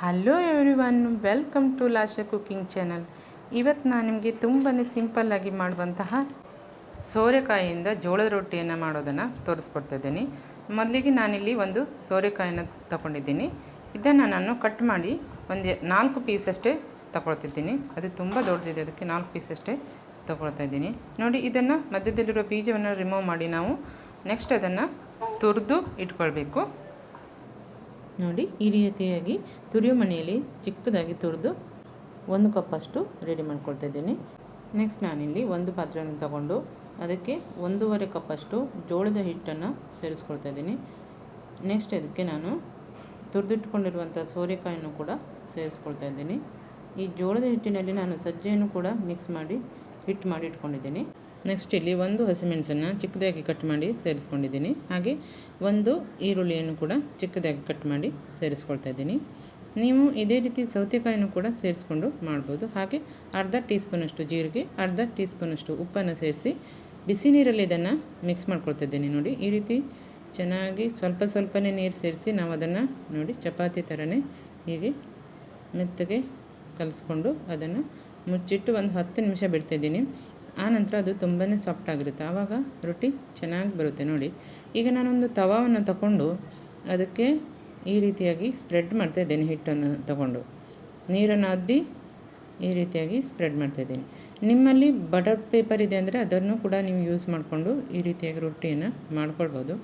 Hello everyone, welcome to Lasha cooking channel. ಇವತ್ತು ನಾನು ನಿಮಗೆ ತುಂಬಾ ಸಿಂಪಲ್ಲಾಗಿ ಮಾಡುವಂತಹ ಸೋರೆಕಾಯಿಯಿಂದ ಜೋಳದ ರೊಟ್ಟಿಯನ್ನು ಮಾಡೋದನ್ನು ತೋರಿಸ್ಕೊಡ್ತಿದ್ದೀನಿ. ಮೊದಲಿಗೆ ನಾನಿಲ್ಲಿ ಒಂದು ಸೋರೆಕಾಯಿನ ತಗೊಂಡಿದ್ದೀನಿ. ಇದನ್ನು ನಾನು ಕಟ್ ಮಾಡಿ ಒಂದು 4 ಪೀಸಷ್ಟೇ ತಗೊಳ್ತಿದ್ದೀನಿ. ಅದು ತುಂಬ ದೊಡ್ಡದಿದೆ, ಅದಕ್ಕೆ 4 ಪೀಸಷ್ಟೇ ತಗೊಳ್ತಾ ಇದ್ದೀನಿ. ನೋಡಿ, ಇದನ್ನು ಮಧ್ಯದಲ್ಲಿರೋ ಬೀಜವನ್ನು ರಿಮೂವ್ ಮಾಡಿ ನಾವು ನೆಕ್ಸ್ಟ್ ಅದನ್ನು ತುರಿದು ಇಟ್ಕೊಳ್ಬೇಕು. ನೋಡಿ, ಈ ರೀತಿಯಾಗಿ ತುರಿಯೋ ಮನೆಯಲ್ಲಿ ಚಿಕ್ಕದಾಗಿ ತುರಿದು 1 ಕಪ್ಪಷ್ಟು ರೆಡಿ ಮಾಡ್ಕೊಳ್ತಾ ಇದ್ದೀನಿ. ನೆಕ್ಸ್ಟ್ ನಾನಿಲ್ಲಿ ಒಂದು ಪಾತ್ರೆಯನ್ನು ತಗೊಂಡು ಅದಕ್ಕೆ 1.5 ಕಪ್ಪಷ್ಟು ಜೋಳದ ಹಿಟ್ಟನ್ನು ಸೇರಿಸ್ಕೊಳ್ತಾ ಇದ್ದೀನಿ. ನೆಕ್ಸ್ಟ್ ಅದಕ್ಕೆ ನಾನು ತುರಿದಿಟ್ಕೊಂಡಿರುವಂಥ ಸೋರೆಕಾಯನ್ನು ಕೂಡ ಸೇರಿಸ್ಕೊಳ್ತಾ ಇದ್ದೀನಿ. ಈ ಜೋಳದ ಹಿಟ್ಟಿನಲ್ಲಿ ನಾನು ಸಜ್ಜೆಯನ್ನು ಕೂಡ ಮಿಕ್ಸ್ ಮಾಡಿ ಹಿಟ್ಟು ಮಾಡಿ ಇಟ್ಕೊಂಡಿದ್ದೀನಿ. ನೆಕ್ಸ್ಟ್ ಇಲ್ಲಿ ಒಂದು ಹಸಿಮೆಣಸನ್ನು ಚಿಕ್ಕದಾಗಿ ಕಟ್ ಮಾಡಿ ಸೇರಿಸ್ಕೊಂಡಿದ್ದೀನಿ. ಹಾಗೆ ಒಂದು ಈರುಳ್ಳಿಯನ್ನು ಕೂಡ ಚಿಕ್ಕದಾಗಿ ಕಟ್ ಮಾಡಿ ಸೇರಿಸ್ಕೊಳ್ತಾ ಇದ್ದೀನಿ. ನೀವು ಇದೇ ರೀತಿ ಸೌತೆಕಾಯನ್ನು ಕೂಡ ಸೇರಿಸ್ಕೊಂಡು ಮಾಡ್ಬೋದು. ಹಾಗೆ ಅರ್ಧ ಟೀ ಸ್ಪೂನಷ್ಟು ಜೀರಿಗೆ, ಅರ್ಧ ಟೀ ಸ್ಪೂನಷ್ಟು ಉಪ್ಪನ್ನು ಸೇರಿಸಿ ಬಿಸಿ ನೀರಲ್ಲಿ ಇದನ್ನು ಮಿಕ್ಸ್ ಮಾಡ್ಕೊಳ್ತಾ ಇದ್ದೀನಿ. ನೋಡಿ, ಈ ರೀತಿ ಚೆನ್ನಾಗಿ ಸ್ವಲ್ಪನೇ ನೀರು ಸೇರಿಸಿ ನಾವು ಅದನ್ನು ನೋಡಿ ಚಪಾತಿ ಥರನೇ ಹೀಗೆ ಮೆತ್ತಗೆ ಕಲಿಸ್ಕೊಂಡು ಅದನ್ನು ಮುಚ್ಚಿಟ್ಟು ಒಂದು 10 ನಿಮಿಷ ಬಿಡ್ತಾಯಿದ್ದೀನಿ. ಆನಂತರ ಅದು ತುಂಬಾ ಸಾಫ್ಟ್ ಆಗಿರುತ್ತೆ, ಆವಾಗ ರೊಟ್ಟಿ ಚೆನ್ನಾಗಿ ಬರುತ್ತೆ. ನೋಡಿ, ಈಗ ನಾನೊಂದು ತವಾವನ್ನು ತಗೊಂಡು ಅದಕ್ಕೆ ಈ ರೀತಿಯಾಗಿ ಸ್ಪ್ರೆಡ್ ಮಾಡ್ತಾಯಿದ್ದೇನೆ. ಹಿಟ್ಟನ್ನು ತಗೊಂಡು ನೀರನ್ನು ಅದ್ದಿ ಈ ರೀತಿಯಾಗಿ ಸ್ಪ್ರೆಡ್ ಮಾಡ್ತಾಯಿದ್ದೀನಿ. ನಿಮ್ಮಲ್ಲಿ ಬಟರ್ ಪೇಪರ್ ಇದೆ ಅಂದರೆ ಅದನ್ನು ಕೂಡ ನೀವು ಯೂಸ್ ಮಾಡಿಕೊಂಡು ಈ ರೀತಿಯಾಗಿ ರೊಟ್ಟಿಯನ್ನು ಮಾಡ್ಕೊಳ್ಬೋದು.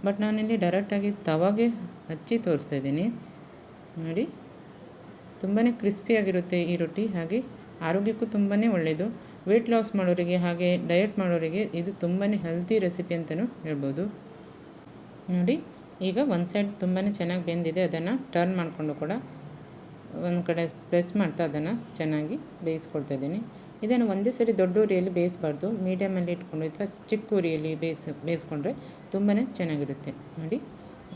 ಬಟ್ ನಾನಿಲ್ಲಿ ಡೈರೆಕ್ಟಾಗಿ ತವಾಗೆ ಹಚ್ಚಿ ತೋರಿಸ್ತಾ ಇದ್ದೀನಿ. ನೋಡಿ, ತುಂಬಾ ಕ್ರಿಸ್ಪಿಯಾಗಿರುತ್ತೆ ಈ ರೊಟ್ಟಿ. ಹಾಗೆ ಆರೋಗ್ಯಕ್ಕೂ ತುಂಬಾ ಒಳ್ಳೆಯದು. ವೆಯ್ಟ್ ಲಾಸ್ ಮಾಡೋರಿಗೆ ಹಾಗೆ ಡಯಟ್ ಮಾಡೋರಿಗೆ ಇದು ತುಂಬಾ ಹೆಲ್ತಿ ರೆಸಿಪಿ ಅಂತಲೂ ಹೇಳ್ಬೋದು. ನೋಡಿ, ಈಗ ಒಂದು ಸೈಡ್ ತುಂಬಾ ಚೆನ್ನಾಗಿ ಬೆಂದಿದೆ. ಅದನ್ನು ಟರ್ನ್ ಮಾಡಿಕೊಂಡು ಕೂಡ ಒಂದು ಕಡೆ ಪ್ರೆಸ್ ಮಾಡ್ತಾ ಅದನ್ನು ಚೆನ್ನಾಗಿ ಬೇಯಿಸ್ಕೊಳ್ತಾ ಇದ್ದೀನಿ. ಇದನ್ನು ಒಂದೇ ಸರಿ ದೊಡ್ಡ ಉರಿಯಲ್ಲಿ ಬೇಯಿಸಬಾರ್ದು, ಮೀಡಿಯಮಲ್ಲಿ ಇಟ್ಕೊಂಡು ಅಥವಾ ಚಿಕ್ಕ ಉರಿಯಲ್ಲಿ ಬೇಯಿಸ್ಕೊಂಡ್ರೆ ತುಂಬಾ ಚೆನ್ನಾಗಿರುತ್ತೆ. ನೋಡಿ,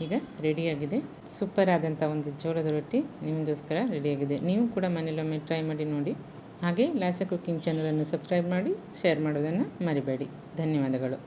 ಈಗ ರೆಡಿಯಾಗಿದೆ. ಸೂಪರ್ ಆದಂಥ ಒಂದು ಜೋಳದ ರೊಟ್ಟಿ ನಿಮಗೋಸ್ಕರ ರೆಡಿಯಾಗಿದೆ. ನೀವು ಕೂಡ ಮನೇಲೊಮ್ಮೆ ಟ್ರೈ ಮಾಡಿ ನೋಡಿ. ಹಾಗೆ ಲಾಶಾ ಕುಕಿಂಗ್ ಚಾನಲನ್ನು ಸಬ್ಸ್ಕ್ರೈಬ್ ಮಾಡಿ, ಶೇರ್ ಮಾಡೋದನ್ನು ಮರಿಬೇಡಿ. ಧನ್ಯವಾದಗಳು.